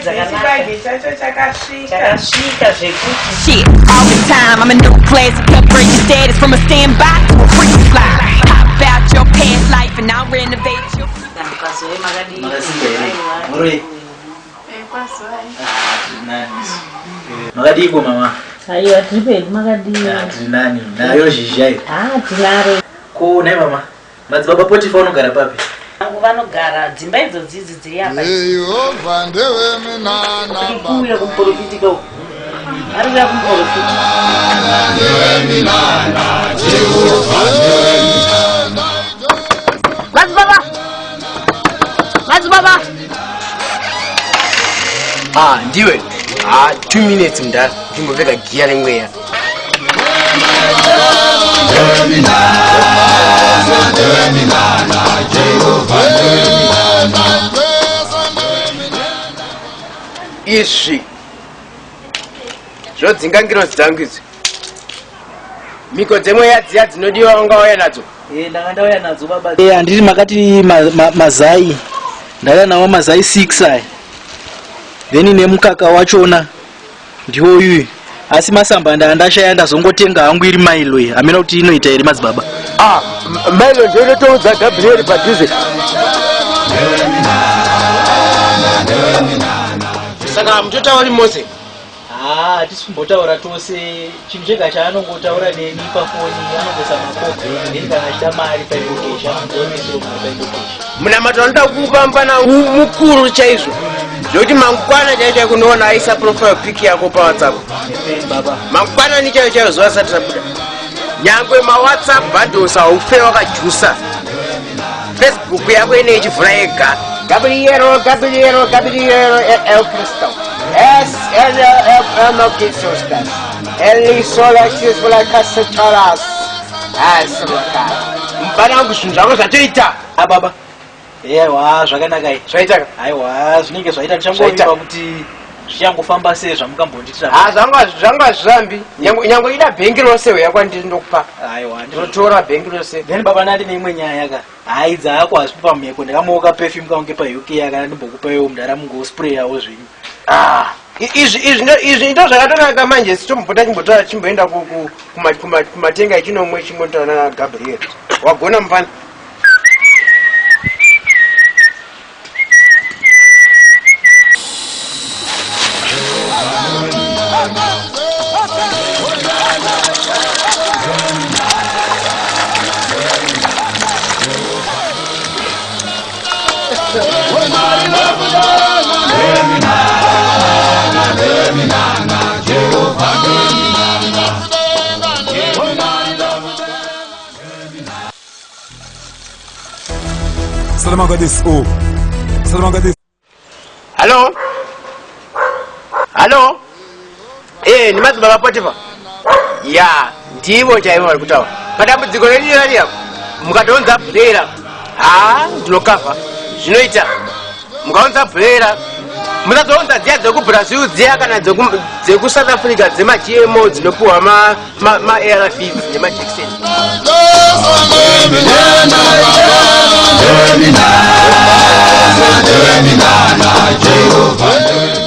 Shit, all the time, I'm a new classic, upgrade your status from a standby to a free fly. Pop out your past life and I'll renovate your Magadigo mama. Ayo tripe magadigo. Nani? Na yo jijai. Tilare. Ko ne mama. Madzibaba Potifa unogara papi? Vangu vanogara dzimba idzo dzidzi dziri apa. Yehova ndewe mina namba. Kuuya kumprofita uko. Ari kuuya kumprofita. Ndewe mina na Yehova ndewe mina. Madzibaba. Ndiwe. 2 minutes mdala. Ndimboveka gia lemweya. Ishi zvodzinga dzangu idzi miko dzemwe yadziya dzinodiwa ungauya nadzo. Ndanga ndauya nadzo baba. Anditi makati mazai. Ndauya nawo mazai 6 aya. Then nemukaka wachona ndiwo uyu. Asi masamba ndashaya ndazongotenga hangu iri mailo amena kuti inoita iri madzibaba. Mailo ndio inotoudza Gabriel padhuze. Saka mutotaura mose. Tisimbotaura tose. Chinhu chega chaanongotaura neni pafoni anongoisa makopi then kana achida mari painokesha anongoisa painokesha. Munamato anoda kukupa mpana mukuru chaizvo. Zvokuti mangwana chaicho kunoona aisa profile pic yako pa WhatsApp. Baba. Mangwana ni chaicho zuva sati rabuda. Nyangwe ma WhatsApp bundles aufe wakajusa. Facebook yako ine ichivhura yega. Gabriel El Cristo. S L no Kisos. Eli sola chisula casetaras. Asloka. Mpana ngushinja zvangu zvatoita. Baba. Zvakanaka iyi. Zvaita. Aiwa, zvinenge zvaita tichangoita kuti zvichangofamba sei zvamukambonditira. Zvanga zvambi. Nyangwe ida bhengi rose weya kwandiri ndokupa. Aiwa, ndinotora bhengi rose. Then baba nati neimwe nyaya ka. Dzaako asi pamheko ndakamuoka perfume kange pa UK yakana ndimbokupa iwo mudara mungospray yawo zvinhu. Izvi ndo zvakatonaka manje sitombopota chimbotora chimboenda kumatenga echinomwe chimbotaura na Gabriel. Wagona mupana. Hello? Ni madzibaba Potifa? Ndivo chaivo vari kutaura. Matambudziko renirariya mukatonza bhurera. Ndinokavha. Zvinoita. Mukaonza bhurera. Musazoonza dziya dzekubrazil dziya kana dzeku-South Africa dzema-GMO dzinopuhwa ma-ARVs nemajekiseni. Jehovah